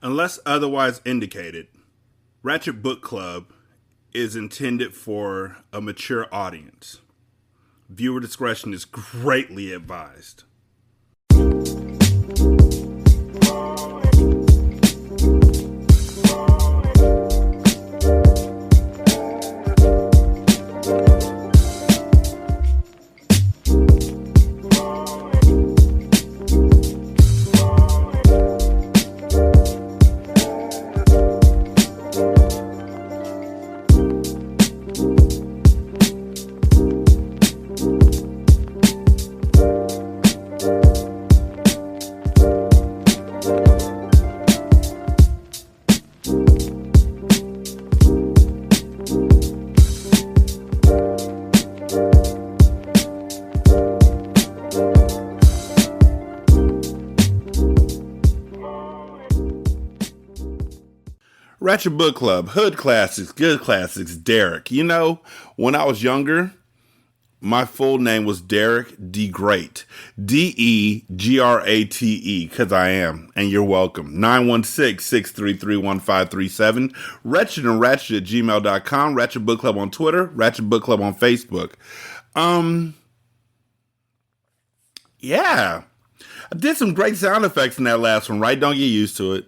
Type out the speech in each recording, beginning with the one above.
Unless otherwise indicated, Ratchet Book Club is intended for a mature audience. Viewer discretion is greatly advised. Ratchet Book Club, hood classics, good classics, Derek. You know, when I was younger, my full name was Derek D. Great. Degrate, because I am, and you're welcome. 916-633-1537. Ratchet and Ratchet at gmail.com. Ratchet Book Club on Twitter. Ratchet Book Club on Facebook. Yeah. I did some great sound effects in that last one, right? Don't get used to it.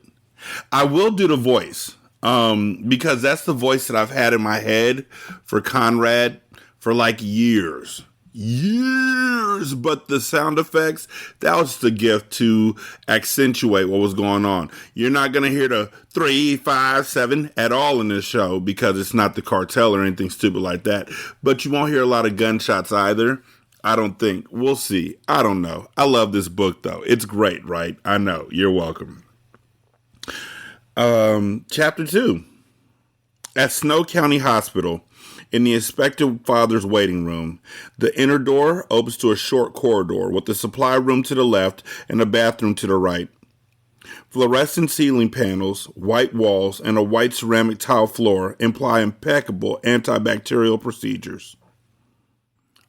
I will do the voice. Because that's the voice that I've had in my head for Conrad for like years. But the sound effects, that was the gift to accentuate what was going on. You're not going to hear the 3, 5, 7 at all in this show because it's not the cartel or anything stupid like that. But you won't hear a lot of gunshots either. I don't think. We'll see. I don't know. I love this book though. It's great, right? I know. You're welcome. Chapter 2. At Snow County Hospital, in the expected father's waiting room, the inner door opens to a short corridor with the supply room to the left and a bathroom to the right. Fluorescent ceiling panels, white walls, and a white ceramic tile floor imply impeccable antibacterial procedures.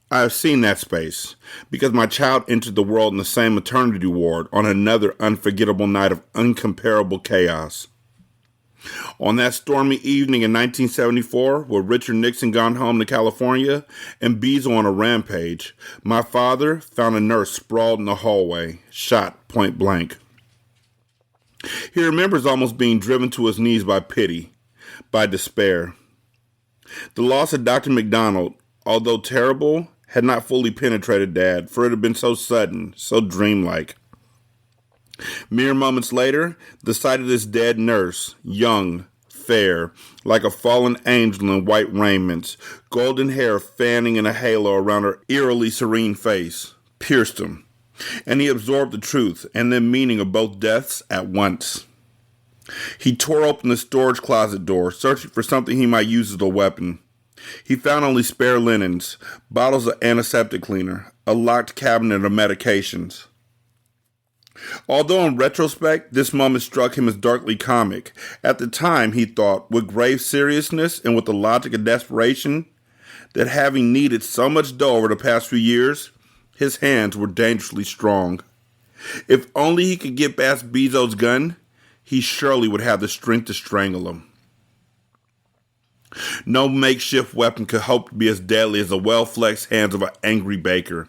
I have seen that space because my child entered the world in the same maternity ward on another unforgettable night of incomparable chaos. On that stormy evening in 1974, with Richard Nixon gone home to California and Beazle on a rampage, my father found a nurse sprawled in the hallway, shot point blank. He remembers almost being driven to his knees by pity, by despair. The loss of Dr. McDonald, although terrible, had not fully penetrated Dad, for it had been so sudden, so dreamlike. Mere moments later, the sight of this dead nurse, young, fair, like a fallen angel in white raiments, golden hair fanning in a halo around her eerily serene face, pierced him, and he absorbed the truth and the meaning of both deaths at once. He tore open the storage closet door, searching for something he might use as a weapon. He found only spare linens, bottles of antiseptic cleaner, a locked cabinet of medications. Although in retrospect, this moment struck him as darkly comic, at the time he thought, with grave seriousness and with the logic of desperation, that having needed so much dough over the past few years, his hands were dangerously strong. If only he could get past Bezo's gun, he surely would have the strength to strangle him. No makeshift weapon could hope to be as deadly as the well-flexed hands of an angry baker.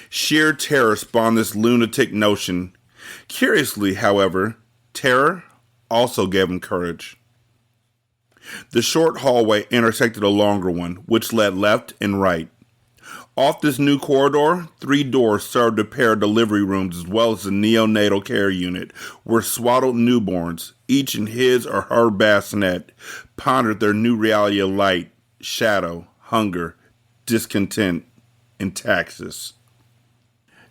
Sheer terror spawned this lunatic notion. Curiously, however, terror also gave him courage. The short hallway intersected a longer one, which led left and right. Off this new corridor, 3 doors served a pair of delivery rooms as well as the neonatal care unit, where swaddled newborns, each in his or her bassinet, pondered their new reality of light, shadow, hunger, discontent, and taxes.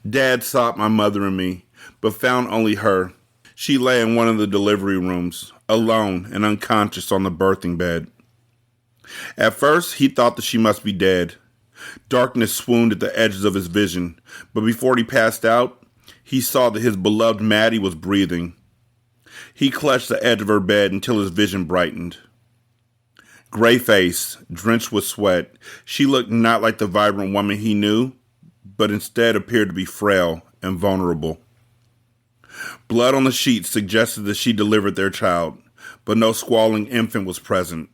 Dad sought my mother and me, but found only her. She lay in one of the delivery rooms, alone and unconscious on the birthing bed. At first, he thought that she must be dead. Darkness swooned at the edges of his vision, but before he passed out, he saw that his beloved Maddie was breathing. He clutched the edge of her bed until his vision brightened. Gray-faced, drenched with sweat, she looked not like the vibrant woman he knew, but instead appeared to be frail and vulnerable. Blood on the sheets suggested that she delivered their child, but no squalling infant was present.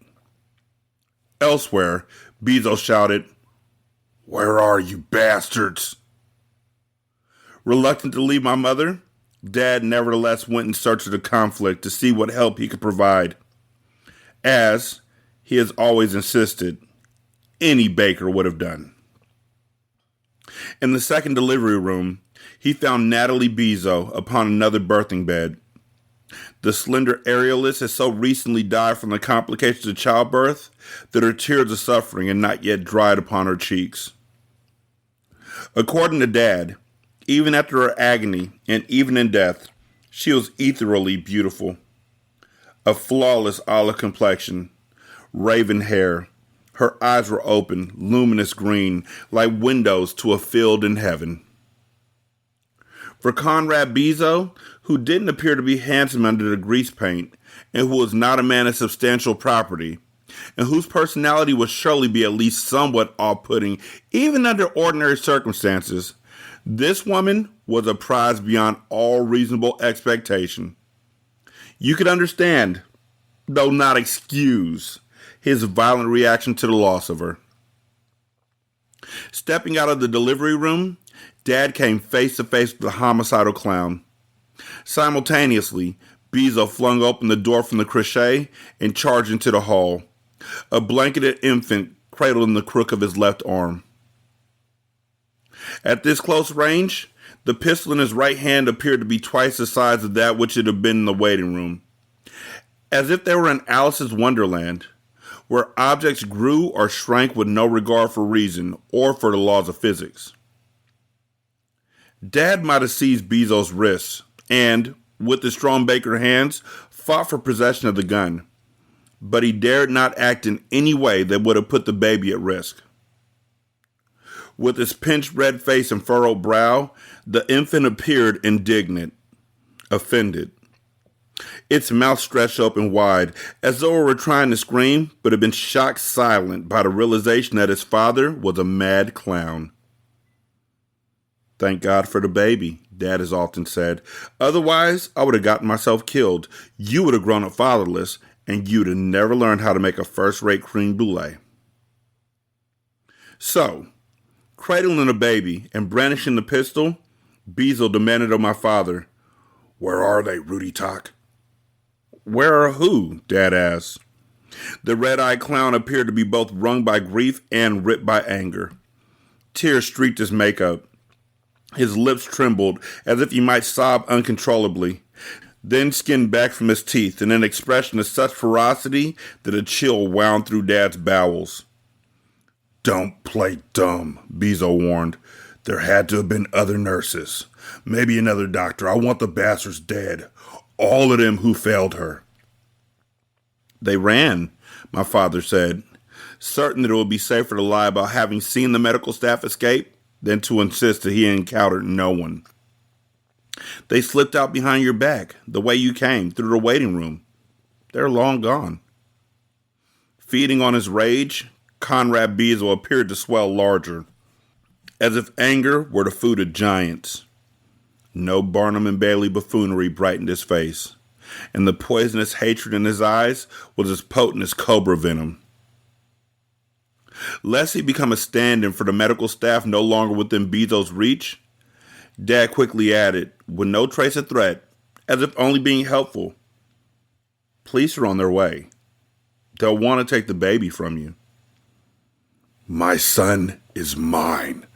Elsewhere, Bezos shouted, "Where are you, bastards?" Reluctant to leave my mother, Dad nevertheless went in search of the conflict to see what help he could provide. As he has always insisted, any baker would have done. In the second delivery room, he found Natalie Bezos upon another birthing bed. The slender aerialist had so recently died from the complications of childbirth that her tears of suffering had not yet dried upon her cheeks. According to Dad, even after her agony and even in death, she was ethereally beautiful. A flawless olive complexion, raven hair. Her eyes were open, luminous green, like windows to a field in heaven. For Conrad Bezos, who didn't appear to be handsome under the grease paint, and who was not a man of substantial property, and whose personality would surely be at least somewhat off-putting, even under ordinary circumstances, this woman was a prize beyond all reasonable expectation. You could understand, though not excuse, his violent reaction to the loss of her. Stepping out of the delivery room, Dad came face to face with the homicidal clown. Simultaneously, Bezos flung open the door from the crochet and charged into the hall, a blanketed infant cradled in the crook of his left arm. At this close range, the pistol in his right hand appeared to be twice the size of that which it had been in the waiting room. As if they were in Alice's Wonderland, where objects grew or shrank with no regard for reason or for the laws of physics. Dad might have seized Bezos' wrists and, with his strong baker hands, fought for possession of the gun, but he dared not act in any way that would have put the baby at risk. With his pinched red face and furrowed brow, the infant appeared indignant, offended. Its mouth stretched open wide, as though it were trying to scream, but had been shocked silent by the realization that his father was a mad clown. "Thank God for the baby," Dad has often said. "Otherwise, I would have gotten myself killed. You would have grown up fatherless, and you'd have never learned how to make a first-rate creme brulee." So, cradling the baby and brandishing the pistol, Bezos demanded of my father, "Where are they, Rudy Talk?" "Where are who?" Dad asked. The red-eyed clown appeared to be both wrung by grief and ripped by anger. Tears streaked his makeup. His lips trembled as if he might sob uncontrollably, then skinned back from his teeth in an expression of such ferocity that a chill wound through Dad's bowels. "Don't play dumb," Bezos warned. "There had to have been other nurses. Maybe another doctor. I want the bastards dead. All of them who failed her." "They ran," my father said, certain that it would be safer to lie about having seen the medical staff escape than to insist that he encountered no one. "They slipped out behind your back, the way you came, through the waiting room. They're long gone." Feeding on his rage, Conrad Bezos appeared to swell larger, as if anger were the food of giants. No Barnum and Bailey buffoonery brightened his face, and the poisonous hatred in his eyes was as potent as cobra venom. Lest he become a stand-in for the medical staff no longer within Bezos' reach, Dad quickly added, with no trace of threat, as if only being helpful, "Police are on their way. They'll want to take the baby from you." "My son is mine,"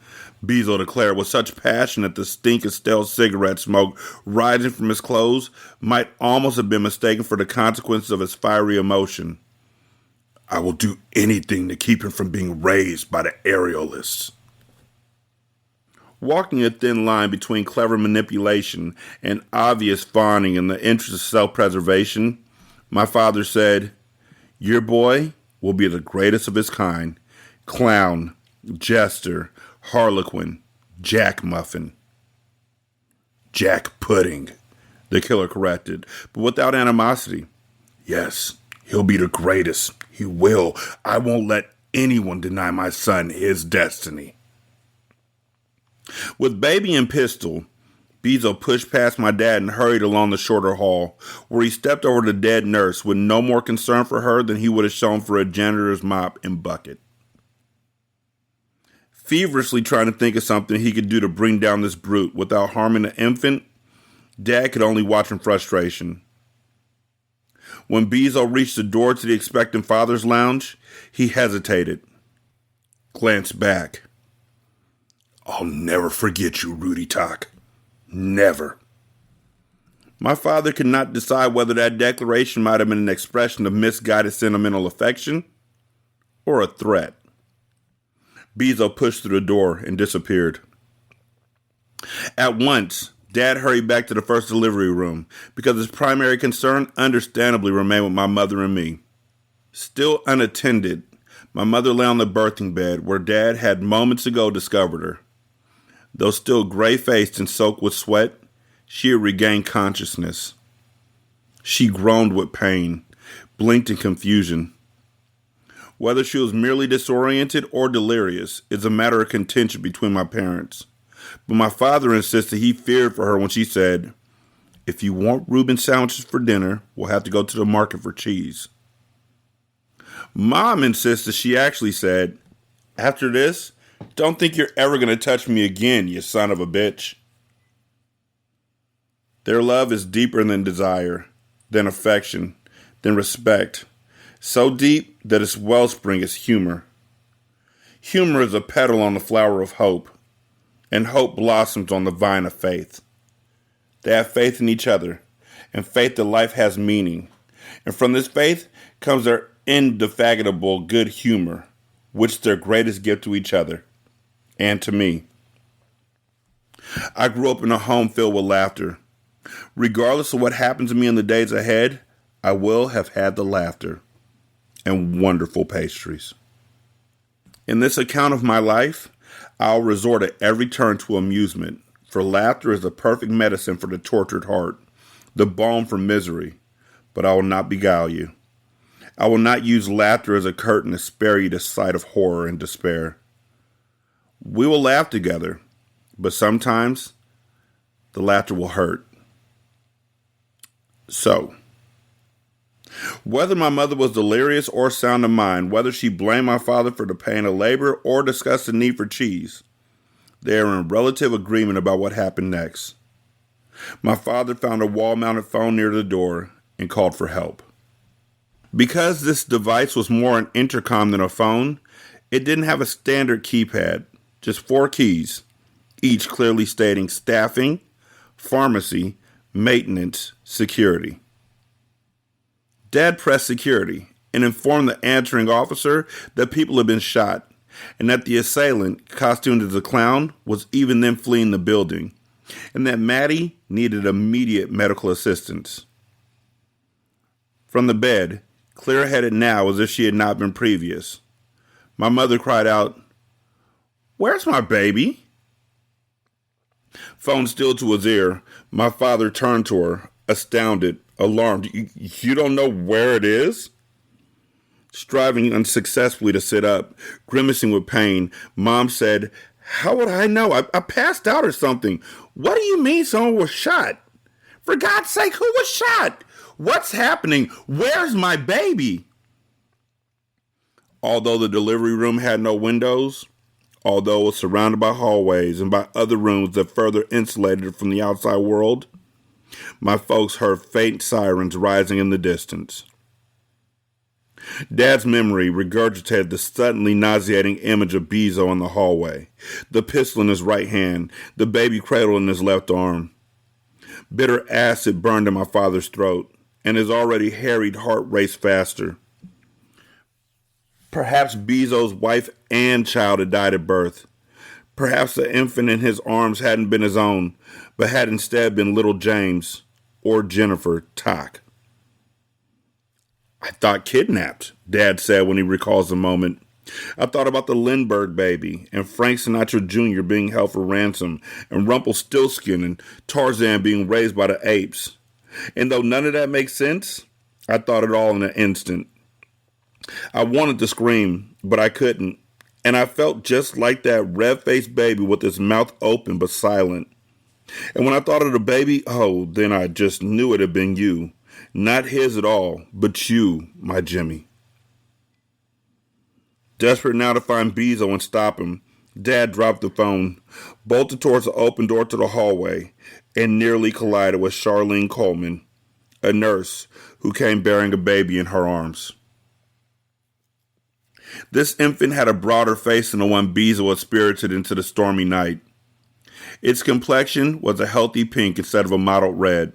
Bezos declared with such passion that the stink of stale cigarette smoke rising from his clothes might almost have been mistaken for the consequences of his fiery emotion. "I will do anything to keep him from being raised by the aerialists." Walking a thin line between clever manipulation and obvious fawning in the interest of self-preservation, my father said, "Your boy will be the greatest of his kind. Clown, jester, harlequin, jack muffin." "Jack pudding," the killer corrected, but without animosity. "Yes, he'll be the greatest. He will. I won't let anyone deny my son his destiny." With baby and pistol, Bezo pushed past my dad and hurried along the shorter hall, where he stepped over the dead nurse with no more concern for her than he would have shown for a janitor's mop and bucket. Feverishly trying to think of something he could do to bring down this brute without harming the infant, Dad could only watch in frustration. When Bezo reached the door to the expectant father's lounge, he hesitated, glanced back. "I'll never forget you, Rudy Talk. Never." My father could not decide whether that declaration might have been an expression of misguided sentimental affection or a threat. Bezo pushed through the door and disappeared. At once, Dad hurried back to the first delivery room because his primary concern understandably remained with my mother and me. Still unattended, my mother lay on the birthing bed where Dad had moments ago discovered her. Though still gray-faced and soaked with sweat, she had regained consciousness. She groaned with pain, blinked in confusion. Whether she was merely disoriented or delirious is a matter of contention between my parents. But my father insisted he feared for her when she said, "If you want Reuben sandwiches for dinner, we'll have to go to the market for cheese." Mom insisted she actually said, "After this, don't think you're ever going to touch me again, you son of a bitch." Their love is deeper than desire, than affection, than respect. So deep that its wellspring is humor. Humor is a petal on the flower of hope, and hope blossoms on the vine of faith. They have faith in each other, and faith that life has meaning. And from this faith comes their indefatigable good humor, which is their greatest gift to each other, and to me. I grew up in a home filled with laughter. Regardless of what happens to me in the days ahead, I will have had the laughter and wonderful pastries. In this account of my life, I'll resort at every turn to amusement, for laughter is the perfect medicine for the tortured heart, the balm for misery, but I will not beguile you. I will not use laughter as a curtain to spare you the sight of horror and despair. We will laugh together, but sometimes the laughter will hurt. So, whether my mother was delirious or sound of mind, whether she blamed my father for the pain of labor or discussed the need for cheese, they are in relative agreement about what happened next. My father found a wall-mounted phone near the door and called for help. Because this device was more an intercom than a phone, it didn't have a standard keypad, just 4 keys, each clearly stating staffing, pharmacy, maintenance, security. Dad pressed security and informed the answering officer that people had been shot and that the assailant, costumed as a clown, was even then fleeing the building, and that Maddie needed immediate medical assistance. From the bed, clear-headed now as if she had not been previous, my mother cried out, "Where's my baby?" Phone still to his ear, my father turned to her, astounded, alarmed. You don't know where it is?" Striving unsuccessfully to sit up, grimacing with pain, Mom said, "How would I know? I passed out or something. What do you mean someone was shot? For God's sake, who was shot? What's happening? Where's my baby?" Although the delivery room had no windows, although it was surrounded by hallways and by other rooms that further insulated it from the outside world, my folks heard faint sirens rising in the distance. Dad's memory regurgitated the suddenly nauseating image of Bezo in the hallway, the pistol in his right hand, the baby cradle in his left arm. Bitter acid burned in my father's throat, and his already harried heart raced faster. Perhaps Bezo's wife and child had died at birth. Perhaps the infant in his arms hadn't been his own, but had instead been little James, or Jennifer Tock. "I thought kidnapped," Dad said when he recalls the moment. "I thought about the Lindbergh baby, and Frank Sinatra Jr. being held for ransom, and Rumpelstiltskin and Tarzan being raised by the apes. And though none of that makes sense, I thought it all in an instant. I wanted to scream, but I couldn't, and I felt just like that red-faced baby with his mouth open but silent. And when I thought of the baby, oh, then I just knew it had been you. Not his at all, but you, my Jimmy. Desperate now to find Bezo and stop him, Dad dropped the phone, bolted towards the open door to the hallway, and nearly collided with Charlene Coleman, a nurse who came bearing a baby in her arms. This infant had a broader face than the one Bezo had spirited into the stormy night. Its complexion was a healthy pink instead of a mottled red.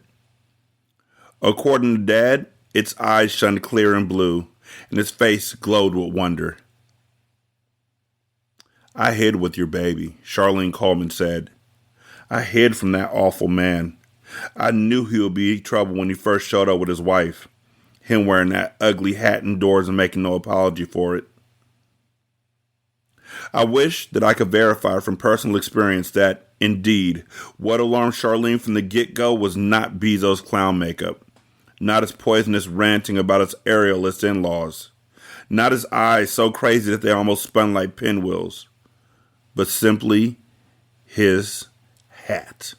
According to Dad, its eyes shone clear and blue, and its face glowed with wonder. I hid with your baby, Charlene Coleman said. I hid from that awful man. I knew he would be trouble when he first showed up with his wife. Him wearing that ugly hat indoors and making no apology for it. I wish that I could verify from personal experience that, indeed, what alarmed Charlene from the get-go was not Bezo's clown makeup, not his poisonous ranting about his aerialist in-laws, not his eyes so crazy that they almost spun like pinwheels, but simply his hat.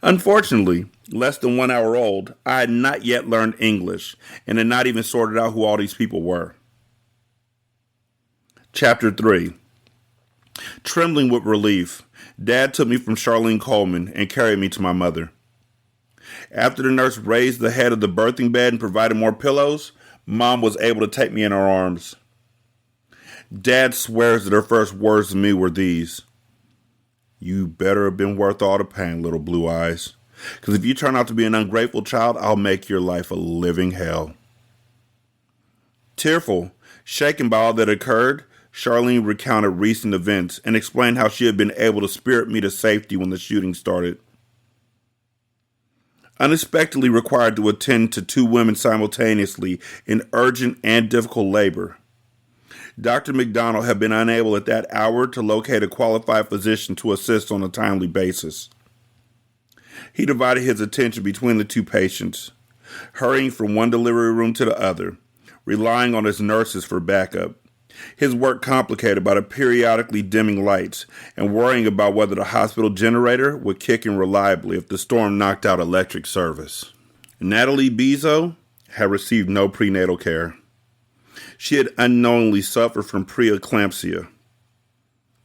Unfortunately, less than 1 hour old, I had not yet learned English and had not even sorted out who all these people were. Chapter 3. Trembling with relief, Dad took me from Charlene Coleman and carried me to my mother. After the nurse raised the head of the birthing bed and provided more pillows, Mom was able to take me in her arms. Dad swears that her first words to me were these: "You better have been worth all the pain, little blue eyes. Because if you turn out to be an ungrateful child, I'll make your life a living hell." Tearful, shaken by all that occurred, Charlene recounted recent events and explained how she had been able to spirit me to safety when the shooting started. Unexpectedly required to attend to 2 women simultaneously in urgent and difficult labor, Dr. McDonald had been unable at that hour to locate a qualified physician to assist on a timely basis. He divided his attention between the 2 patients, hurrying from one delivery room to the other, relying on his nurses for backup. His work complicated by the periodically dimming lights and worrying about whether the hospital generator would kick in reliably if the storm knocked out electric service. Natalie Bezo had received no prenatal care. She had unknowingly suffered from preeclampsia.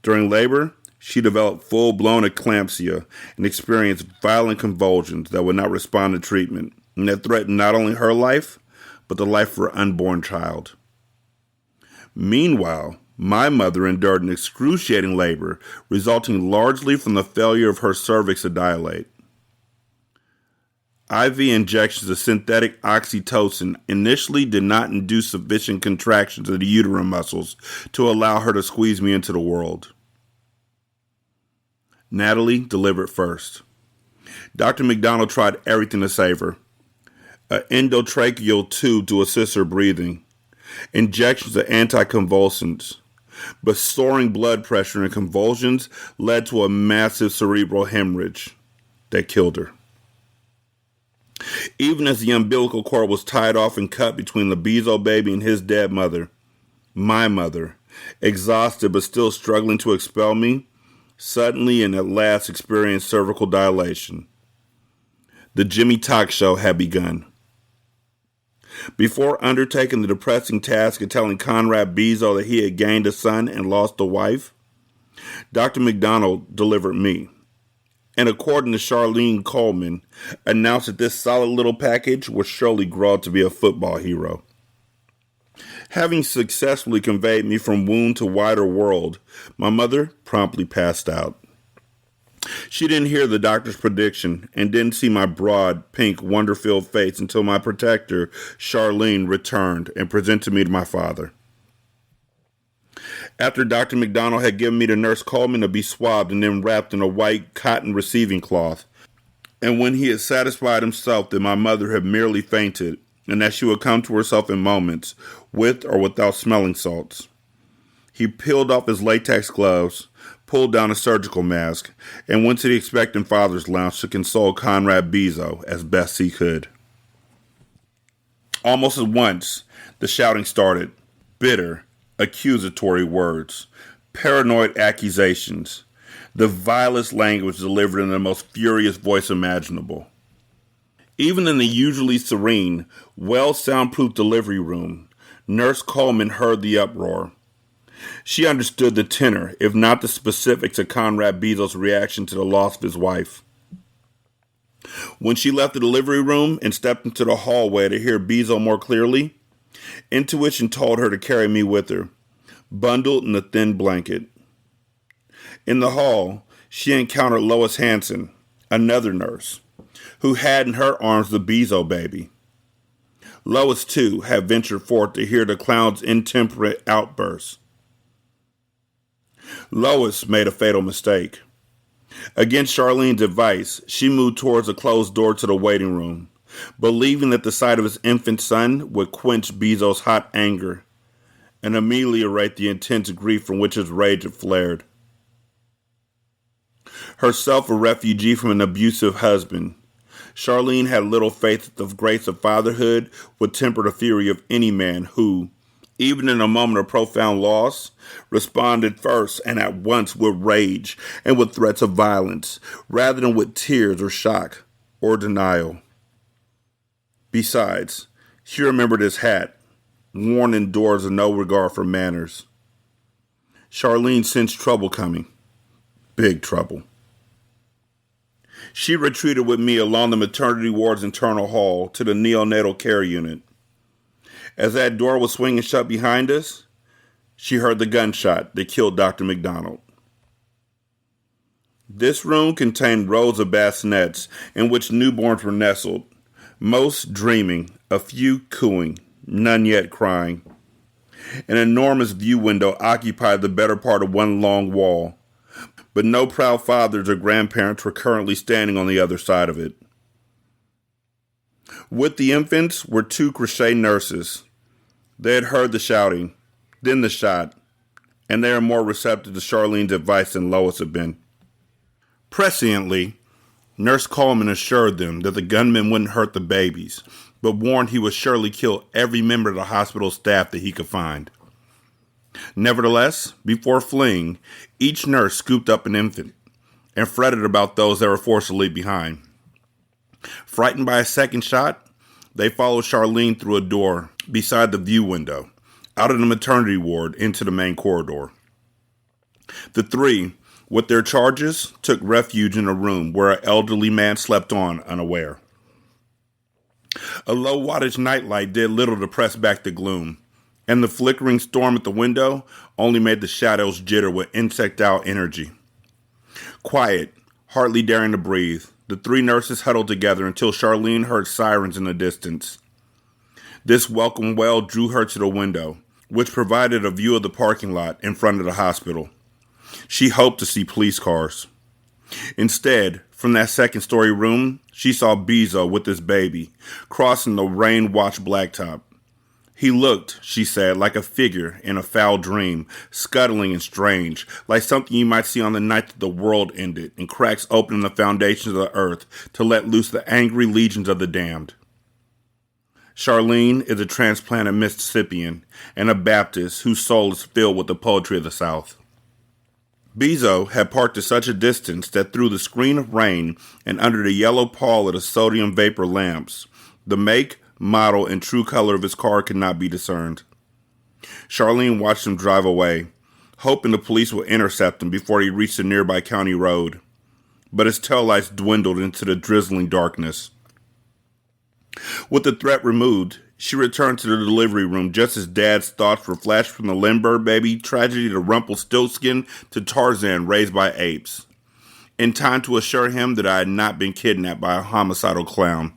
During labor, she developed full-blown eclampsia and experienced violent convulsions that would not respond to treatment, and that threatened not only her life, but the life of her unborn child. Meanwhile, my mother endured an excruciating labor, resulting largely from the failure of her cervix to dilate. IV injections of synthetic oxytocin initially did not induce sufficient contractions of the uterine muscles to allow her to squeeze me into the world. Natalie delivered first. Dr. McDonald tried everything to save her. An endotracheal tube to assist her breathing, injections of anticonvulsants, but soaring blood pressure and convulsions led to a massive cerebral hemorrhage that killed her. Even as the umbilical cord was tied off and cut between the Bezo baby and his dead mother, my mother, exhausted but still struggling to expel me, suddenly and at last experienced cervical dilation. The Jimmy Talk Show had begun. Before undertaking the depressing task of telling Conrad Bezo that he had gained a son and lost a wife, Dr. McDonald delivered me, and according to Charlene Coleman, announced that this solid little package would surely grow up to be a football hero. Having successfully conveyed me from wound to wider world, my mother promptly passed out. She didn't hear the doctor's prediction and didn't see my broad, pink, wonder-filled face until my protector, Charlene, returned and presented me to my father. After Dr. McDonald had given me to Nurse Coleman to be swabbed and then wrapped in a white cotton receiving cloth, and when he had satisfied himself that my mother had merely fainted and that she would come to herself in moments, with or without smelling salts, he peeled off his latex gloves, pulled down a surgical mask, and went to the expectant father's lounge to console Conrad Bezo as best he could. Almost at once, the shouting started. Bitter, accusatory words, paranoid accusations. The vilest language delivered in the most furious voice imaginable. Even in the usually serene, well-soundproof delivery room, Nurse Coleman heard the uproar. She understood the tenor, if not the specifics, of Conrad Bezo's reaction to the loss of his wife. When she left the delivery room and stepped into the hallway to hear Bezo more clearly, intuition told her to carry me with her, bundled in a thin blanket. In the hall, she encountered Lois Hanson, another nurse, who had in her arms the Bezo baby. Lois, too, had ventured forth to hear the clown's intemperate outbursts. Lois made a fatal mistake. Against Charlene's advice, she moved towards a closed door to the waiting room, believing that the sight of his infant son would quench Bezo's hot anger and ameliorate the intense grief from which his rage had flared. Herself a refugee from an abusive husband, Charlene had little faith that the grace of fatherhood would temper the fury of any man who, even in a moment of profound loss, responded first and at once with rage and with threats of violence, rather than with tears or shock or denial. Besides, she remembered his hat, worn indoors with no regard for manners. Charlene sensed trouble coming. Big trouble. She retreated with me along the maternity ward's internal hall to the neonatal care unit. As that door was swinging shut behind us, she heard the gunshot that killed Dr. McDonald. This room contained rows of bassinets in which newborns were nestled, most dreaming, a few cooing, none yet crying. An enormous view window occupied the better part of one long wall, but no proud fathers or grandparents were currently standing on the other side of it. With the infants were two crochet nurses. They had heard the shouting, then the shot, and they are more receptive to Charlene's advice than Lois had been. Presciently, Nurse Coleman assured them that the gunman wouldn't hurt the babies, but warned he would surely kill every member of the hospital staff that he could find. Nevertheless, before fleeing, each nurse scooped up an infant and fretted about those that were forced to leave behind. Frightened by a second shot, they followed Charlene through a door beside the view window, out of the maternity ward into the main corridor. The three, with their charges, took refuge in a room where an elderly man slept on unaware. A low wattage nightlight did little to press back the gloom, and the flickering storm at the window only made the shadows jitter with insectile energy. Quiet, hardly daring to breathe, the three nurses huddled together until Charlene heard sirens in the distance. This welcome wail drew her to the window, which provided a view of the parking lot in front of the hospital. She hoped to see police cars. Instead, from that second-story room, she saw Bezo with his baby, crossing the rain-washed blacktop. He looked, she said, like a figure in a foul dream, scuttling and strange, like something you might see on the night that the world ended and cracks open the foundations of the earth to let loose the angry legions of the damned. Charlene is a transplanted Mississippian and a Baptist whose soul is filled with the poetry of the South. Bezo had parked at such a distance that through the screen of rain and under the yellow pall of the sodium vapor lamps, the make, model, and true color of his car could not be discerned. Charlene watched him drive away, hoping the police would intercept him before he reached the nearby county road. But his taillights dwindled into the drizzling darkness. With the threat removed, she returned to the delivery room just as Dad's thoughts were flashed from the Lindbergh baby tragedy to Rumpelstiltskin to Tarzan raised by apes, in time to assure him that I had not been kidnapped by a homicidal clown.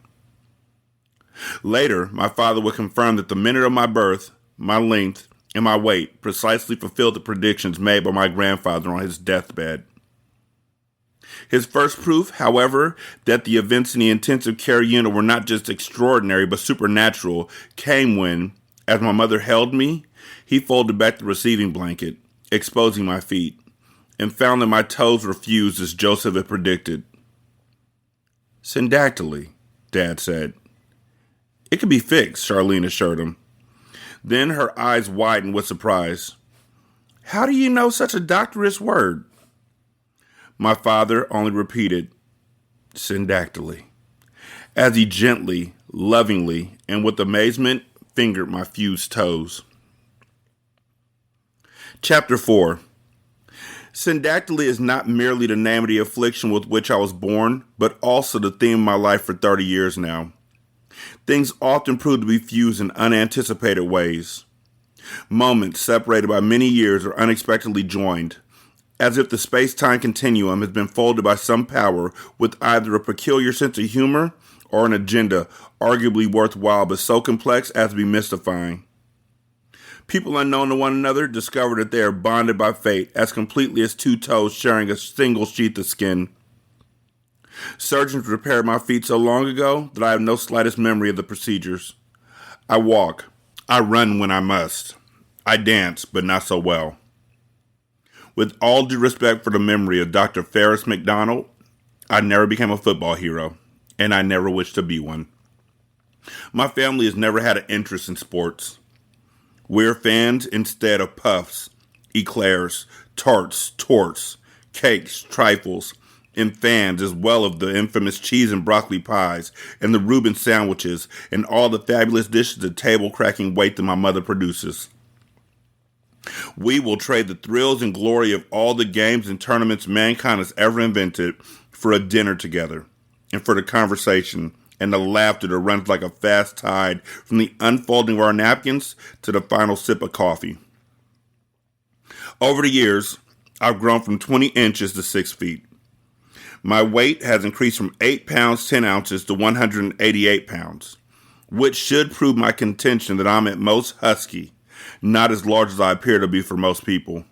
Later, my father would confirm that the minute of my birth, my length, and my weight precisely fulfilled the predictions made by my grandfather on his deathbed. His first proof, however, that the events in the intensive care unit were not just extraordinary but supernatural came when, as my mother held me, he folded back the receiving blanket, exposing my feet, and found that my toes were fused as Joseph had predicted. Syndactyly, Dad said. It can be fixed, Charlene assured him. Then her eyes widened with surprise. How do you know such a doctorous word? My father only repeated, syndactyly, as he gently, lovingly, and with amazement fingered my fused toes. Chapter 4. Syndactyly is not merely the name of the affliction with which I was born, but also the theme of my life for 30 years now. Things often prove to be fused in unanticipated ways. Moments separated by many years are unexpectedly joined, as if the space-time continuum has been folded by some power with either a peculiar sense of humor or an agenda arguably worthwhile but so complex as to be mystifying. People unknown to one another discover that they are bonded by fate as completely as two toes sharing a single sheath of skin. Surgeons repaired my feet so long ago that I have no slightest memory of the procedures. I walk. I run when I must. I dance, but not so well. With all due respect for the memory of Dr. Ferris McDonald, I never became a football hero, and I never wish to be one. My family has never had an interest in sports. We're fans instead of puffs, eclairs, tarts, torts, cakes, trifles, and fans as well of the infamous cheese and broccoli pies and the Reuben sandwiches and all the fabulous dishes of table-cracking weight that my mother produces. We will trade the thrills and glory of all the games and tournaments mankind has ever invented for a dinner together and for the conversation and the laughter that runs like a fast tide from the unfolding of our napkins to the final sip of coffee. Over the years, I've grown from 20 inches to 6 feet. My weight has increased from 8 pounds 10 ounces to 188 pounds, which should prove my contention that I'm at most husky, not as large as I appear to be for most people.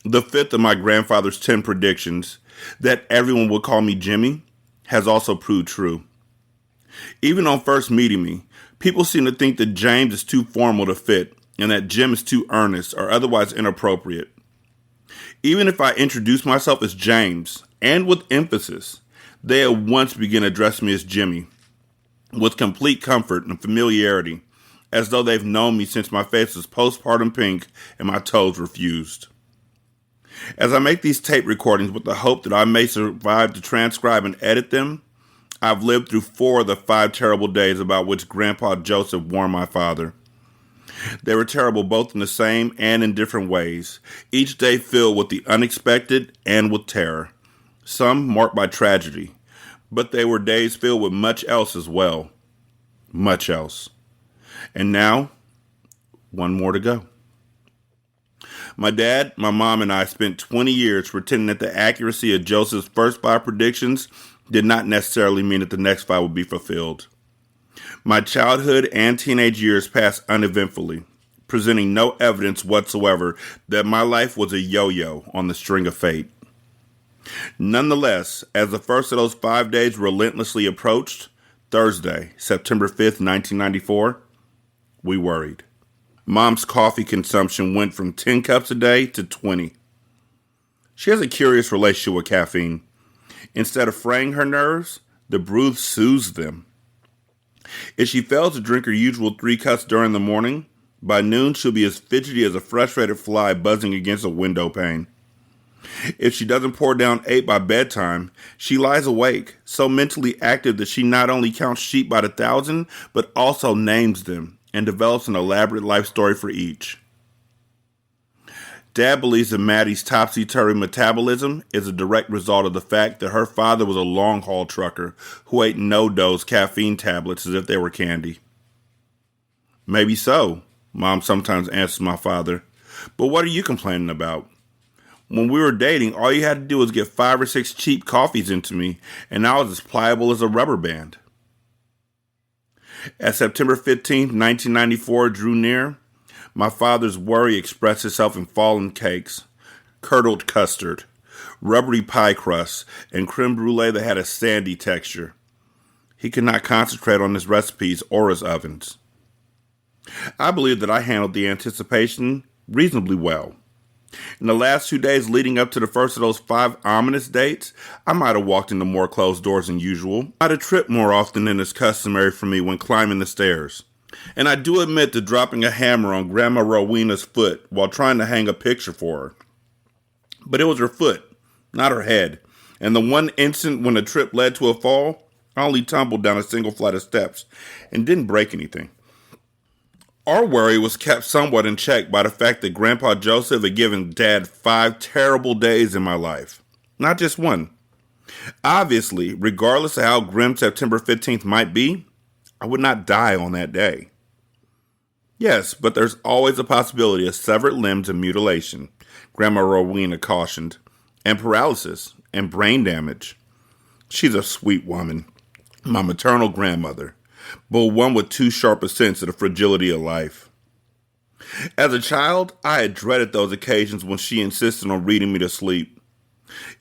The fifth of my grandfather's 10 predictions, that everyone would call me Jimmy, has also proved true. Even on first meeting me, people seem to think that James is too formal to fit and that Jim is too earnest or otherwise inappropriate. Even if I introduce myself as James, and with emphasis, they at once begin addressing me as Jimmy, with complete comfort and familiarity, as though they've known me since my face was postpartum pink and my toes were fused. As I make these tape recordings with the hope that I may survive to transcribe and edit them, I've lived through 4 of the 5 terrible days about which Grandpa Joseph warned my father. They were terrible both in the same and in different ways, each day filled with the unexpected and with terror, some marked by tragedy, but they were days filled with much else as well. Much else. And now, one more to go. My dad, my mom, and I spent 20 years pretending that the accuracy of Joseph's first 5 predictions did not necessarily mean that the next 5 would be fulfilled. My childhood and teenage years passed uneventfully, presenting no evidence whatsoever that my life was a yo-yo on the string of fate. Nonetheless, as the first of those 5 days relentlessly approached, Thursday, September 5th, 1994, we worried. Mom's coffee consumption went from 10 cups a day to 20. She has a curious relationship with caffeine. Instead of fraying her nerves, the brew soothes them. If she fails to drink her usual 3 cups during the morning, by noon she'll be as fidgety as a frustrated fly buzzing against a window pane. If she doesn't pour down 8 by bedtime, she lies awake, so mentally active that she not only counts sheep by the thousand, but also names them and develops an elaborate life story for each. Dad believes that Maddie's topsy-turvy metabolism is a direct result of the fact that her father was a long-haul trucker who ate no-dose caffeine tablets as if they were candy. Maybe so, Mom sometimes answers my father, but what are you complaining about? When we were dating, all you had to do was get 5 or 6 cheap coffees into me, and I was as pliable as a rubber band. As September 15th, 1994 drew near, my father's worry expressed itself in fallen cakes, curdled custard, rubbery pie crusts, and creme brulee that had a sandy texture. He could not concentrate on his recipes or his ovens. I believe that I handled the anticipation reasonably well. In the last 2 days leading up to the first of those 5 ominous dates, I might have walked into more closed doors than usual. I'd have tripped more often than is customary for me when climbing the stairs. And I do admit to dropping a hammer on Grandma Rowena's foot while trying to hang a picture for her. But it was her foot, not her head. And the one instant when the trip led to a fall, I only tumbled down a single flight of steps and didn't break anything. Our worry was kept somewhat in check by the fact that Grandpa Joseph had given Dad 5 terrible days in my life. Not just one. Obviously, regardless of how grim September 15th might be, I would not die on that day. Yes, but there's always a possibility of severed limbs and mutilation, Grandma Rowena cautioned, and paralysis and brain damage. She's a sweet woman, my maternal grandmother, but one with too sharp a sense of the fragility of life. As a child, I had dreaded those occasions when she insisted on reading me to sleep.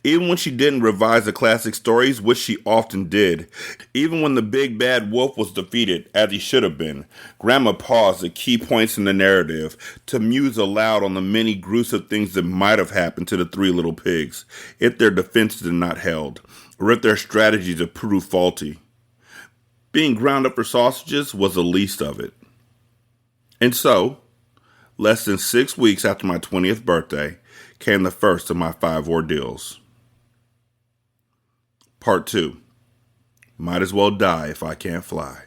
Even when she didn't revise the classic stories, which she often did, even when the big bad wolf was defeated, as he should have been, Grandma paused at key points in the narrative to muse aloud on the many gruesome things that might have happened to the 3 little pigs, if their defenses had not held, or if their strategies had proved faulty. Being ground up for sausages was the least of it. And so, less than 6 weeks after my 20th birthday, came the first of my 5 ordeals. Part 2. Might as well die if I can't fly.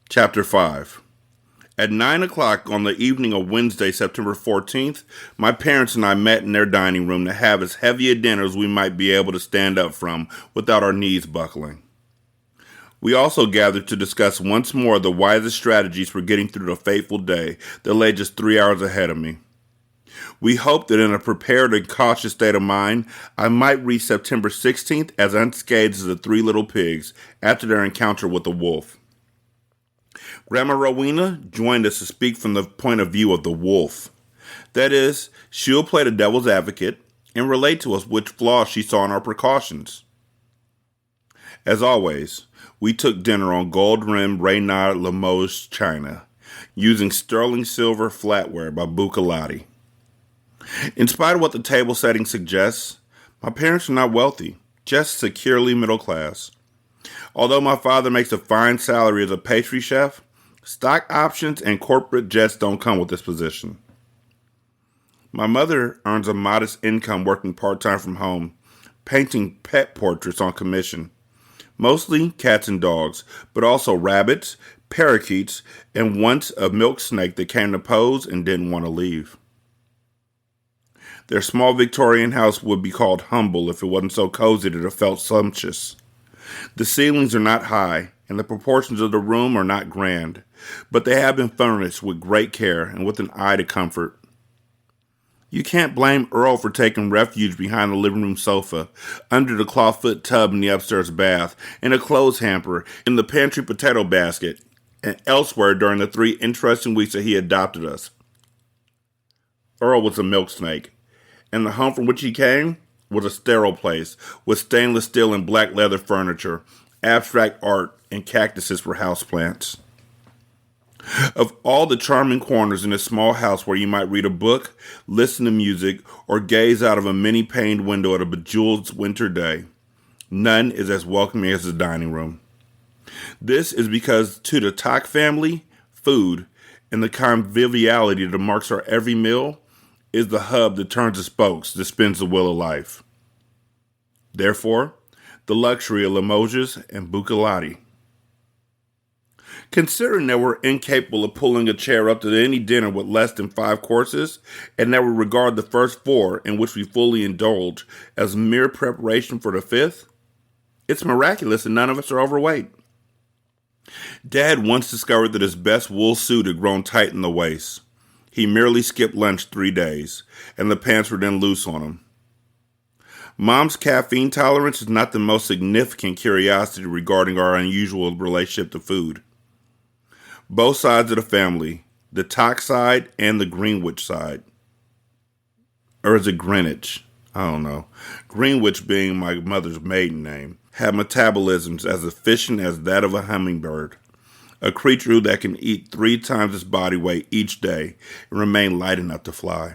Chapter 5. At 9 o'clock on the evening of Wednesday, September 14th, my parents and I met in their dining room to have as heavy a dinner as we might be able to stand up from without our knees buckling. We also gathered to discuss once more the wisest strategies for getting through the fateful day that lay just 3 hours ahead of me. We hoped that in a prepared and cautious state of mind, I might reach September 16th as unscathed as the 3 little pigs after their encounter with the wolf. Grandma Rowena joined us to speak from the point of view of the wolf. That is, she'll play the devil's advocate and relate to us which flaws she saw in our precautions. As always, we took dinner on gold-rimmed Reynard Limoges china, using sterling silver flatware by Buccellati. In spite of what the table setting suggests, my parents are not wealthy, just securely middle class. Although my father makes a fine salary as a pastry chef, stock options and corporate jets don't come with this position. My mother earns a modest income working part-time from home, painting pet portraits on commission. Mostly cats and dogs, but also rabbits, parakeets, and once a milk snake that came to pose and didn't want to leave. Their small Victorian house would be called humble if it wasn't so cozy that it felt sumptuous. The ceilings are not high, and the proportions of the room are not grand, but they have been furnished with great care and with an eye to comfort. You can't blame Earl for taking refuge behind the living room sofa, under the clawfoot tub in the upstairs bath, in a clothes hamper, in the pantry potato basket, and elsewhere during the 3 interesting weeks that he adopted us. Earl was a milk snake, and the home from which he came was a sterile place with stainless steel and black leather furniture, abstract art, and cactuses for houseplants. Of all the charming corners in a small house where you might read a book, listen to music, or gaze out of a many-paned window at a bejeweled winter day, none is as welcoming as the dining room. This is because to the Tock family, food, and the conviviality that marks our every meal is the hub that turns the spokes that spins the wheel of life. Therefore, the luxury of Limoges and Buccellati. Considering that we're incapable of pulling a chair up to any dinner with less than 5 courses, and that we regard the first 4, in which we fully indulge, as mere preparation for the 5th, it's miraculous that none of us are overweight. Dad once discovered that his best wool suit had grown tight in the waist. He merely skipped lunch 3 days, and the pants were then loose on him. Mom's caffeine tolerance is not the most significant curiosity regarding our unusual relationship to food. Both sides of the family, the Tock side and the Greenwich side. Or is it Greenwich? I don't know. Greenwich being my mother's maiden name, have metabolisms as efficient as that of a hummingbird, a creature that can eat 3 times its body weight each day and remain light enough to fly.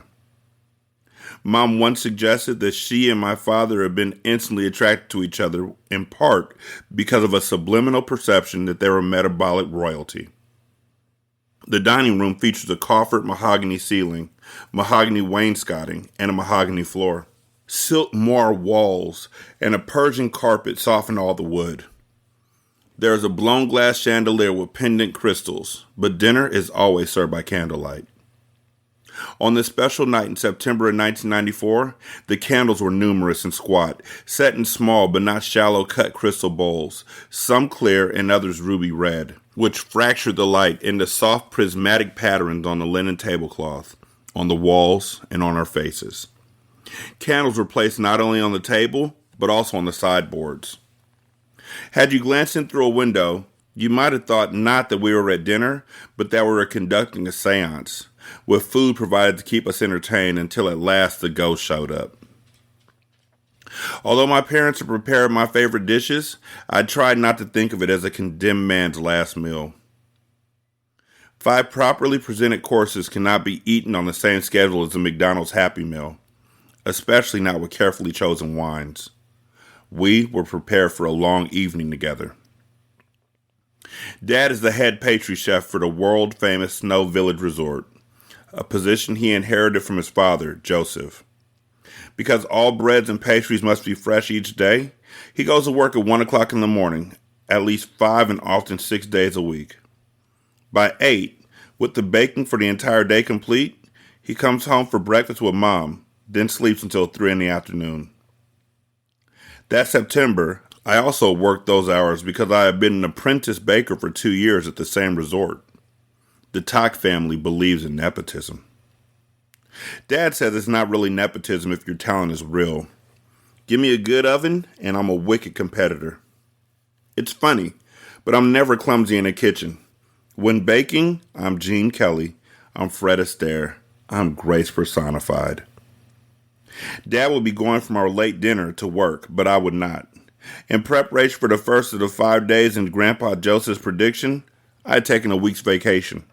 Mom once suggested that she and my father had been instantly attracted to each other, in part because of a subliminal perception that they were metabolic royalty. The dining room features a coffered mahogany ceiling, mahogany wainscoting, and a mahogany floor. Silk moire walls and a Persian carpet soften all the wood. There is a blown glass chandelier with pendant crystals, but dinner is always served by candlelight. On this special night in September of 1994, the candles were numerous and squat, set in small but not shallow cut crystal bowls, some clear and others ruby red, which fractured the light into soft prismatic patterns on the linen tablecloth, on the walls, and on our faces. Candles were placed not only on the table, but also on the sideboards. Had you glanced in through a window, you might have thought not that we were at dinner, but that we were conducting a seance, with food provided to keep us entertained until at last the ghost showed up. Although my parents had prepared my favorite dishes, I tried not to think of it as a condemned man's last meal. 5 properly presented courses cannot be eaten on the same schedule as a McDonald's Happy Meal, especially not with carefully chosen wines. We were prepared for a long evening together. Dad is the head pastry chef for the world-famous Snow Village Resort, a position he inherited from his father, Joseph. Because all breads and pastries must be fresh each day, he goes to work at 1 o'clock in the morning, at least 5 and often 6 days a week. By 8, with the baking for the entire day complete, he comes home for breakfast with Mom, then sleeps until 3 in the afternoon. That September, I also worked those hours because I had been an apprentice baker for 2 years at the same resort. The Tock family believes in nepotism. Dad says it's not really nepotism if your talent is real. Give me a good oven and I'm a wicked competitor. It's funny, but I'm never clumsy in a kitchen. When baking, I'm Gene Kelly. I'm Fred Astaire. I'm Grace personified. Dad would be going from our late dinner to work, but I would not. In preparation for the first of the 5 days in Grandpa Joseph's prediction, I had taken a week's vacation.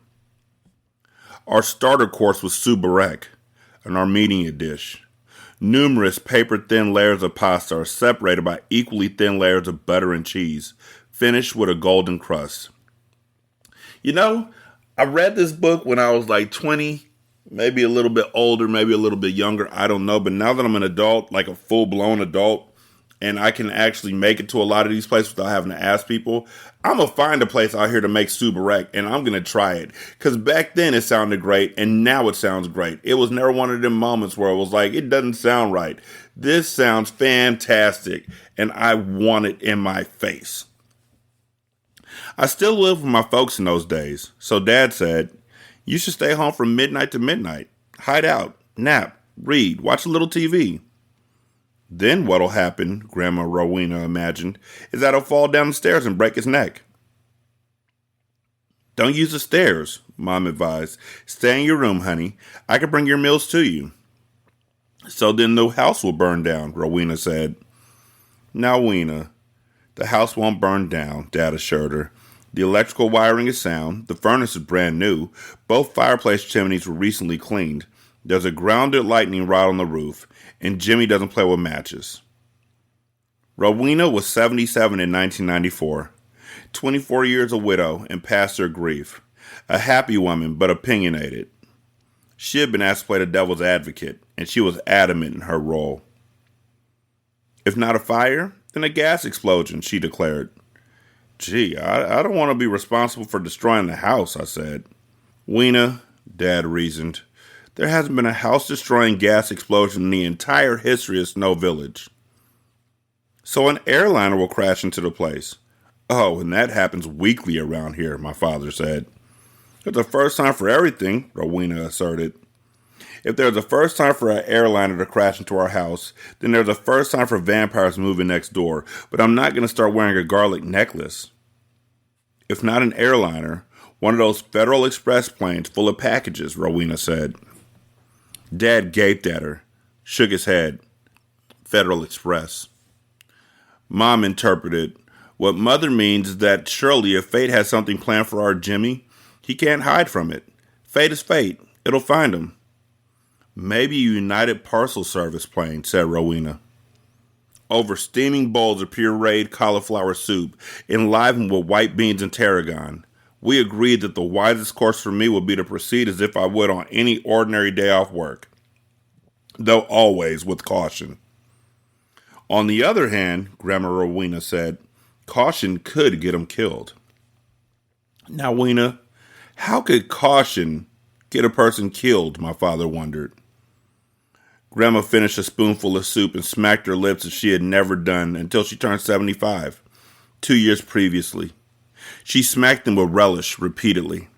Our starter course was soubarek, an Armenian dish. Numerous paper-thin layers of pasta are separated by equally thin layers of butter and cheese, finished with a golden crust. You know, I read this book when I was like 20, maybe a little bit older, maybe a little bit younger, I don't know. But now that I'm an adult, like a full-blown adult, and I can actually make it to a lot of these places without having to ask people, I'm going to find a place out here to make soubarek, and I'm going to try it. Because back then it sounded great, and now it sounds great. It was never one of them moments where it was like, it doesn't sound right. This sounds fantastic, and I want it in my face. I still lived with my folks in those days, so Dad said, you should stay home from midnight to midnight. Hide out, nap, read, watch a little TV. Then what'll happen, Grandma Rowena imagined, is that he'll fall down the stairs and break his neck. Don't use the stairs, Mom advised. Stay in your room, honey. I can bring your meals to you. So then the house will burn down, Rowena said. Now, Weena, the house won't burn down, Dad assured her. The electrical wiring is sound. The furnace is brand new. Both fireplace chimneys were recently cleaned. There's a grounded lightning rod on the roof, and Jimmy doesn't play with matches. Rowena was 77 in 1994, 24 years a widow and past her grief, a happy woman but opinionated. She had been asked to play the devil's advocate, and she was adamant in her role. If not a fire, then a gas explosion, she declared. Gee, I don't want to be responsible for destroying the house, I said. Weena, Dad reasoned, there hasn't been a house-destroying gas explosion in the entire history of Snow Village. So an airliner will crash into the place. Oh, and that happens weekly around here, my father said. There's a first time for everything, Rowena asserted. If there's a first time for an airliner to crash into our house, then there's a first time for vampires moving next door, but I'm not going to start wearing a garlic necklace. If not an airliner, one of those Federal Express planes full of packages, Rowena said. Dad gaped at her, shook his head. Federal Express. Mom interpreted, what Mother means is that surely if fate has something planned for our Jimmy, he can't hide from it. Fate is fate. It'll find him. Maybe a United Parcel Service plane, said Rowena. Over steaming bowls of pureed cauliflower soup, enlivened with white beans and tarragon, We agreed that the wisest course for me would be to proceed as if I would on any ordinary day off work, though always with caution. On the other hand, Grandma Rowena said, caution could get him killed. Now, Weena, how could caution get a person killed, my father wondered. Grandma finished a spoonful of soup and smacked her lips as she had never done until she turned 75, 2 years previously. She smacked them with relish repeatedly.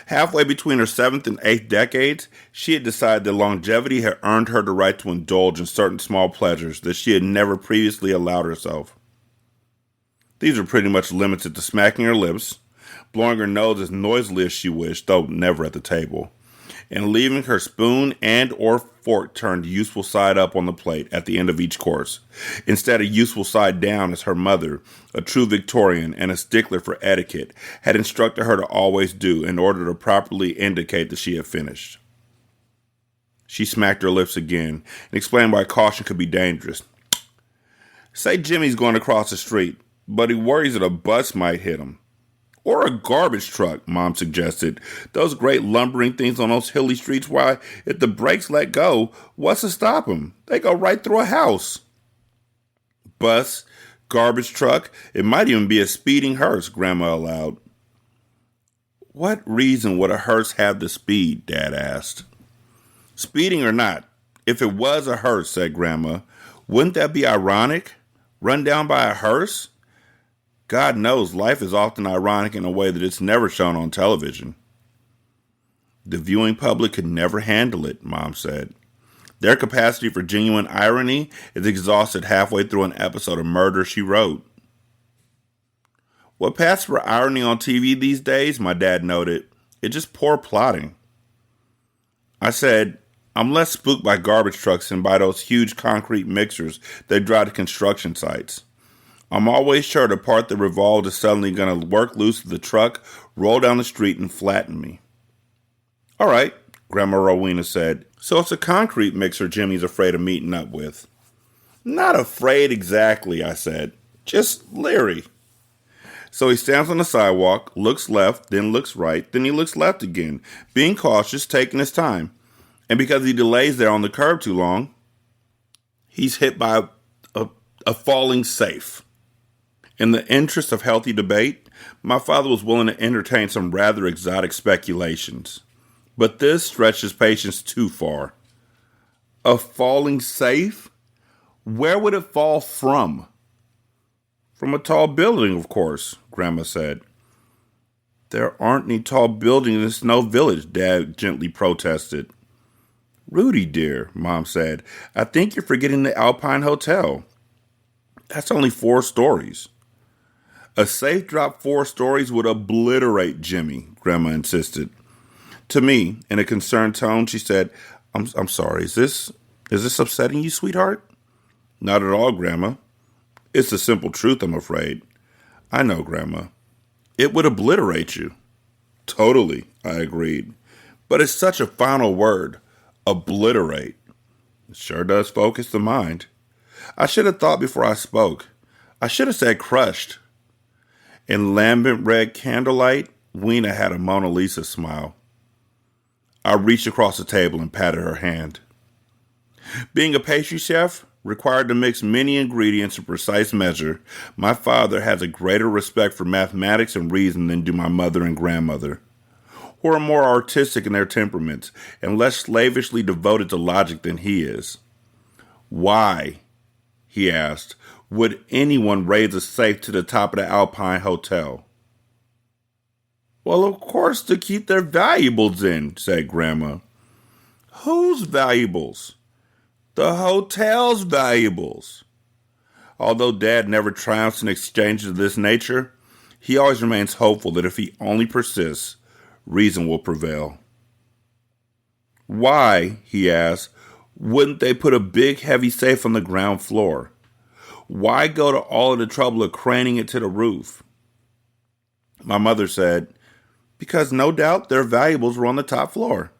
Halfway between her 7th and 8th decades, she had decided that longevity had earned her the right to indulge in certain small pleasures that she had never previously allowed herself. These were pretty much limited to smacking her lips, blowing her nose as noisily as she wished, though never at the table, and leaving her spoon and or fork turned useful side up on the plate at the end of each course, instead of useful side down as her mother, a true Victorian and a stickler for etiquette, had instructed her to always do in order to properly indicate that she had finished. She smacked her lips again and explained why caution could be dangerous. Say Jimmy's going across the street, but he worries that a bus might hit him. Or a garbage truck, Mom suggested. Those great lumbering things on those hilly streets, why, if the brakes let go, what's to stop them? They go right through a house. Bus, garbage truck, it might even be a speeding hearse, Grandma allowed. What reason would a hearse have the speed, Dad asked. Speeding or not, if it was a hearse, said Grandma, wouldn't that be ironic? Run down by a hearse? God knows life is often ironic in a way that it's never shown on television. The viewing public could never handle it, Mom said. Their capacity for genuine irony is exhausted halfway through an episode of Murder, She Wrote. What passes for irony on TV these days, my dad noted, it's just poor plotting. I said, I'm less spooked by garbage trucks than by those huge concrete mixers that drive to construction sites. I'm always sure the part that revolved is suddenly going to work loose of the truck, roll down the street, and flatten me. All right, Grandma Rowena said. So it's a concrete mixer Jimmy's afraid of meeting up with. Not afraid exactly, I said. Just leery. So he stands on the sidewalk, looks left, then looks right, then he looks left again, being cautious, taking his time. And because he delays there on the curb too long, he's hit by a falling safe. In the interest of healthy debate, my father was willing to entertain some rather exotic speculations. But this stretched his patience too far. A falling safe? Where would it fall from? From a tall building, of course, Grandma said. There aren't any tall buildings in Snow Village, Dad gently protested. Rudy, dear, Mom said, I think you're forgetting the Alpine Hotel. That's only 4 stories. A safe drop 4 stories would obliterate Jimmy, Grandma insisted. To me, in a concerned tone, she said, I'm sorry, is this upsetting you, sweetheart? Not at all, Grandma. It's the simple truth, I'm afraid. I know, Grandma. It would obliterate you. Totally, I agreed. But it's such a final word, obliterate. It sure does focus the mind. I should have thought before I spoke. I should have said crushed. In lambent red candlelight, Weena had a Mona Lisa smile. I reached across the table and patted her hand. Being a pastry chef required to mix many ingredients in precise measure, my father has a greater respect for mathematics and reason than do my mother and grandmother, who are more artistic in their temperaments and less slavishly devoted to logic than he is. Why, he asked, would anyone raise a safe to the top of the Alpine Hotel? Well, of course, to keep their valuables in, said Grandma. Whose valuables? The hotel's valuables. Although Dad never triumphs in exchanges of this nature, he always remains hopeful that if he only persists, reason will prevail. Why, he asked, wouldn't they put a big heavy safe on the ground floor? Why go to all of the trouble of craning it to the roof? My mother said, because no doubt their valuables were on the top floor.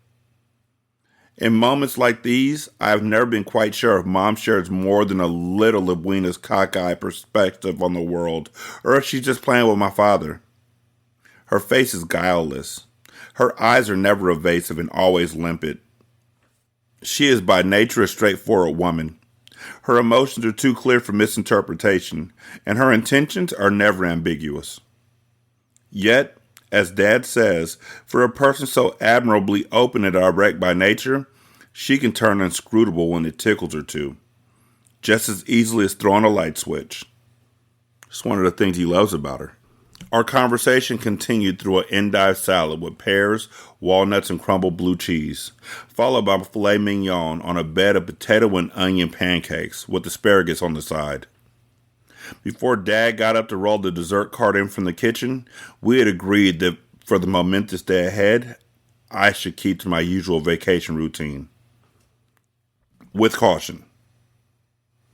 In moments like these, I have never been quite sure if Mom shares more than a little of Weena's cockeyed perspective on the world, or if she's just playing with my father. Her face is guileless. Her eyes are never evasive and always limpid. She is by nature a straightforward woman. Her emotions are too clear for misinterpretation, and her intentions are never ambiguous. Yet, as Dad says, for a person so admirably open and direct by nature, she can turn inscrutable when it tickles her to, just as easily as throwing a light switch. It's one of the things he loves about her. Our conversation continued through an endive salad with pears, walnuts, and crumbled blue cheese, followed by filet mignon on a bed of potato and onion pancakes with asparagus on the side. Before Dad got up to roll the dessert cart in from the kitchen, we had agreed that for the momentous day ahead, I should keep to my usual vacation routine. With caution.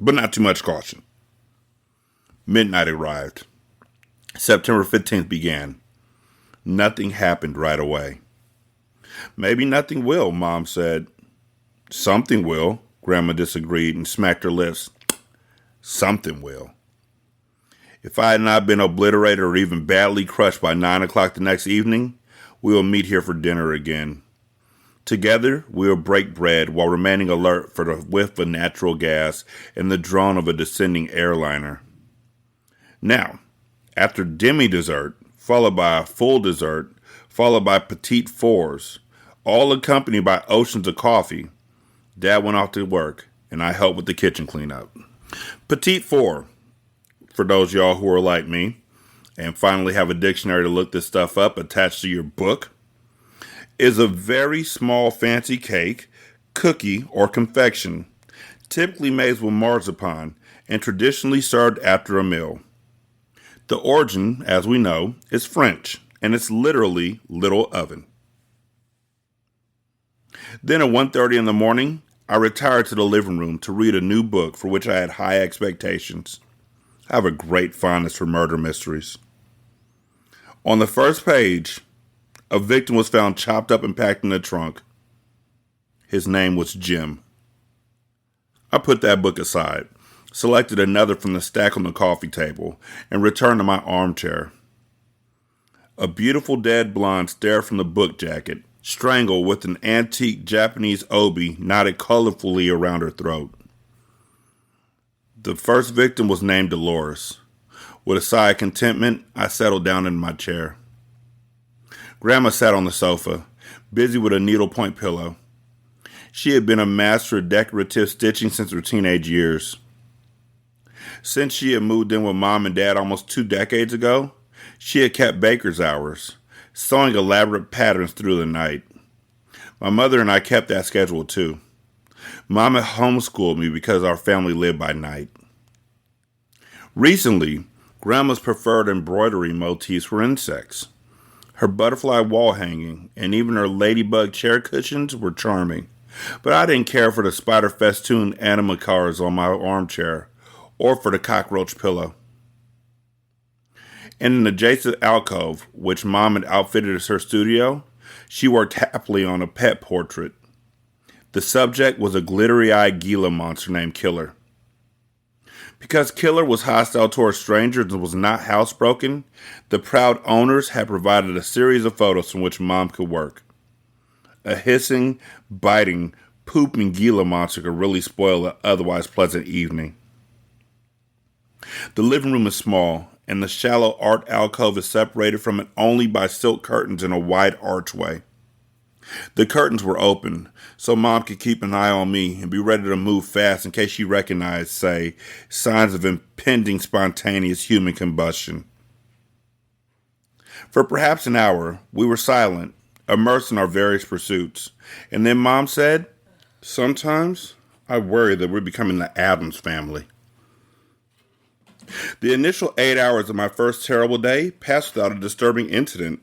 But not too much caution. Midnight arrived. September 15th began. Nothing happened right away. Maybe nothing will, Mom said. Something will, Grandma disagreed and smacked her lips. Something will. If I had not been obliterated or even badly crushed by 9 o'clock the next evening, we will meet here for dinner again. Together, we will break bread while remaining alert for the whiff of natural gas and the drone of a descending airliner. Now, after demi-dessert, followed by a full dessert, followed by petite fours, all accompanied by oceans of coffee, Dad went off to work, and I helped with the kitchen cleanup. Petite four, for those of y'all who are like me, and finally have a dictionary to look this stuff up attached to your book, is a very small fancy cake, cookie, or confection, typically made with marzipan, and traditionally served after a meal. The origin, as we know, is French, and it's literally little oven. Then at 1:30 in the morning, I retired to the living room to read a new book for which I had high expectations. I have a great fondness for murder mysteries. On the first page, a victim was found chopped up and packed in a trunk. His name was Jim. I put that book aside, selected another from the stack on the coffee table, and returned to my armchair. A beautiful dead blonde stared from the book jacket, strangled with an antique Japanese obi knotted colorfully around her throat. The first victim was named Dolores. With a sigh of contentment, I settled down in my chair. Grandma sat on the sofa, busy with a needlepoint pillow. She had been a master of decorative stitching since her teenage years. Since she had moved in with Mom and Dad almost 2 decades ago, she had kept baker's hours, sewing elaborate patterns through the night. My mother and I kept that schedule too. Mom had homeschooled me because our family lived by night. Recently, Grandma's preferred embroidery motifs were insects. Her butterfly wall hanging and even her ladybug chair cushions were charming, but I didn't care for the spider festoon antimacaras on my armchair or for the cockroach pillow. In an adjacent alcove, which Mom had outfitted as her studio, she worked happily on a pet portrait. The subject was a glittery-eyed Gila monster named Killer. Because Killer was hostile towards strangers and was not housebroken, the proud owners had provided a series of photos from which Mom could work. A hissing, biting, pooping Gila monster could really spoil an otherwise pleasant evening. The living room is small, and the shallow art alcove is separated from it only by silk curtains and a wide archway. The curtains were open, so Mom could keep an eye on me and be ready to move fast in case she recognized, say, signs of impending spontaneous human combustion. For perhaps an hour, we were silent, immersed in our various pursuits, and then Mom said, "Sometimes I worry that we're becoming the Addams family." The initial 8 hours of my first terrible day passed without a disturbing incident.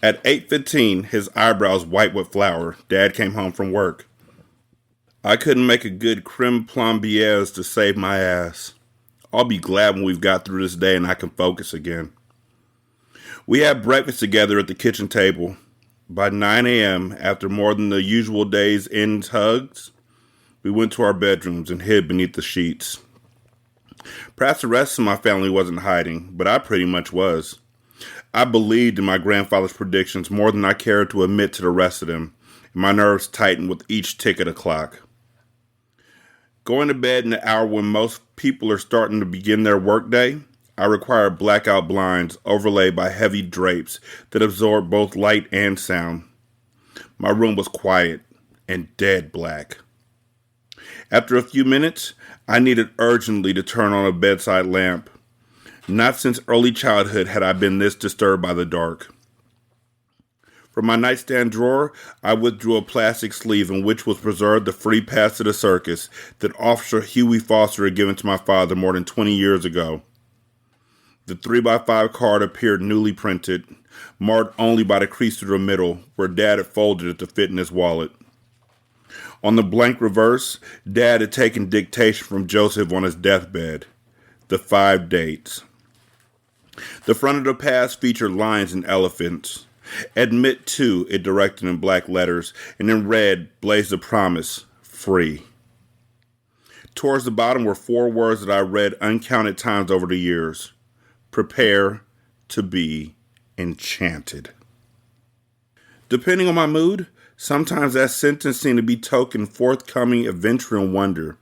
At 8:15, his eyebrows white with flour, Dad came home from work. I couldn't make a good creme plombières to save my ass. I'll be glad when we've got through this day and I can focus again. We had breakfast together at the kitchen table. By 9 a.m., after more than the usual day's end hugs, we went to our bedrooms and hid beneath the sheets. Perhaps the rest of my family wasn't hiding, but I pretty much was. I believed in my grandfather's predictions more than I cared to admit to the rest of them, and my nerves tightened with each tick of the clock. Going to bed in the hour when most people are starting to begin their workday, I required blackout blinds overlaid by heavy drapes that absorbed both light and sound. My room was quiet and dead black. After a few minutes, I needed urgently to turn on a bedside lamp. Not since early childhood had I been this disturbed by the dark. From my nightstand drawer, I withdrew a plastic sleeve in which was preserved the free pass to the circus that Officer Huey Foster had given to my father more than 20 years ago. The 3x5 card appeared newly printed, marked only by the crease through the middle, where Dad had folded it to fit in his wallet. On the blank reverse, Dad had taken dictation from Joseph on his deathbed. The 5 dates. The front of the pass featured lions and elephants. Admit to, it directed in black letters, and in red blazed the promise, free. Towards the bottom were 4 words that I read uncounted times over the years. Prepare to be enchanted. Depending on my mood, sometimes that sentence seemed to be token forthcoming adventure and wonder.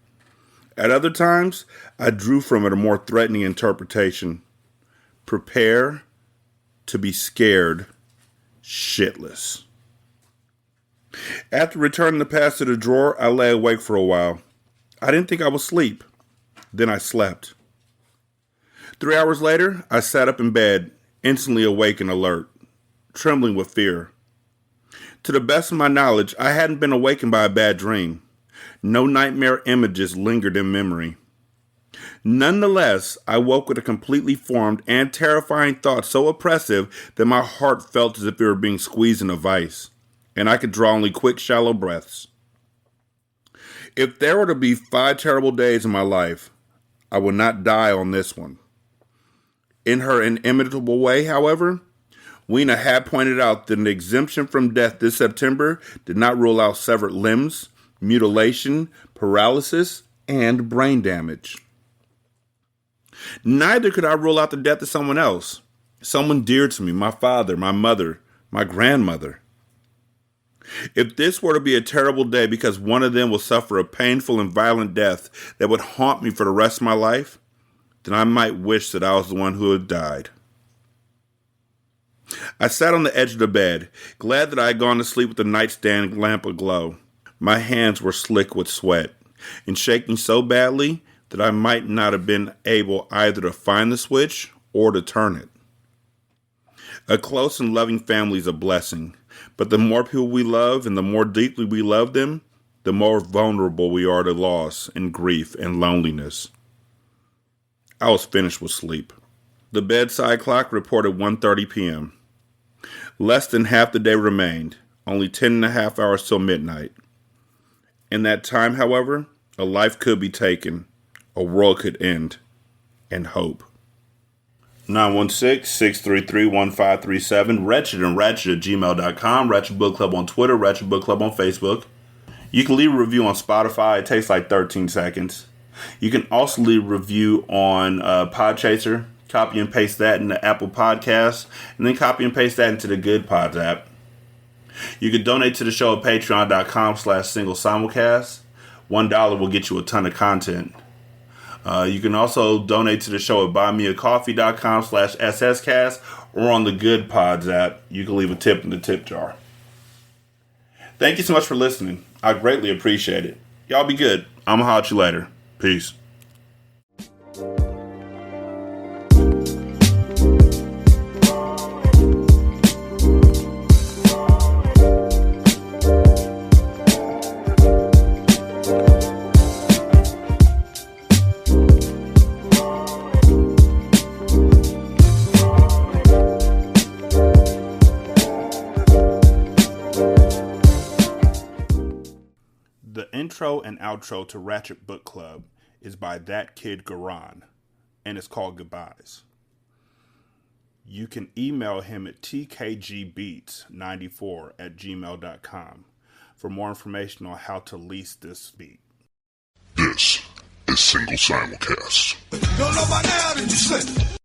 At other times, I drew from it a more threatening interpretation. Prepare to be scared shitless. After returning the pass to the drawer, I lay awake for a while. I didn't think I would sleep. Then I slept. 3 hours later, I sat up in bed, instantly awake and alert, trembling with fear. To the best of my knowledge, I hadn't been awakened by a bad dream. No nightmare images lingered in memory. Nonetheless, I woke with a completely formed and terrifying thought so oppressive that my heart felt as if it were being squeezed in a vice, and I could draw only quick, shallow breaths. If there were to be 5 terrible days in my life, I would not die on this one. In her inimitable way, however, Weena had pointed out that an exemption from death this September did not rule out severed limbs, mutilation, paralysis, and brain damage. Neither could I rule out the death of someone else, someone dear to me, my father, my mother, my grandmother. If this were to be a terrible day because one of them will suffer a painful and violent death that would haunt me for the rest of my life, then I might wish that I was the one who had died. I sat on the edge of the bed, glad that I had gone to sleep with the nightstand lamp aglow. My hands were slick with sweat, and shaking so badly that I might not have been able either to find the switch or to turn it. A close and loving family is a blessing, but the more people we love and the more deeply we love them, the more vulnerable we are to loss and grief and loneliness. I was finished with sleep. The bedside clock reported 1:30 p.m. Less than half the day remained, only 10 and a half hours till midnight. In that time, however, a life could be taken, a world could end, and hope. 916-633-1537, Ratchet and Ratchet at gmail.com, Ratchet Book Club on Twitter, Ratchet Book Club on Facebook. You can leave a review on Spotify. It takes like 13 seconds. You can also leave a review on Podchaser. Copy and paste that into Apple Podcasts, and then copy and paste that into the Good Pods app. You can donate to the show at patreon.com/single simulcast. $1 will get you a ton of content. You can also donate to the show at buymeacoffee.com/sscast or on the Good Pods app. You can leave a tip in the tip jar. Thank you so much for listening. I greatly appreciate it. Y'all be good. I'm going to holler at you later. Peace. The intro and outro to Ratchet Book Club is by That Kid Garan, and it's called Goodbyes. You can email him at tkgbeats94@gmail.com for more information on how to lease this beat. This is Single Simulcast. Don't know by now, did you slip?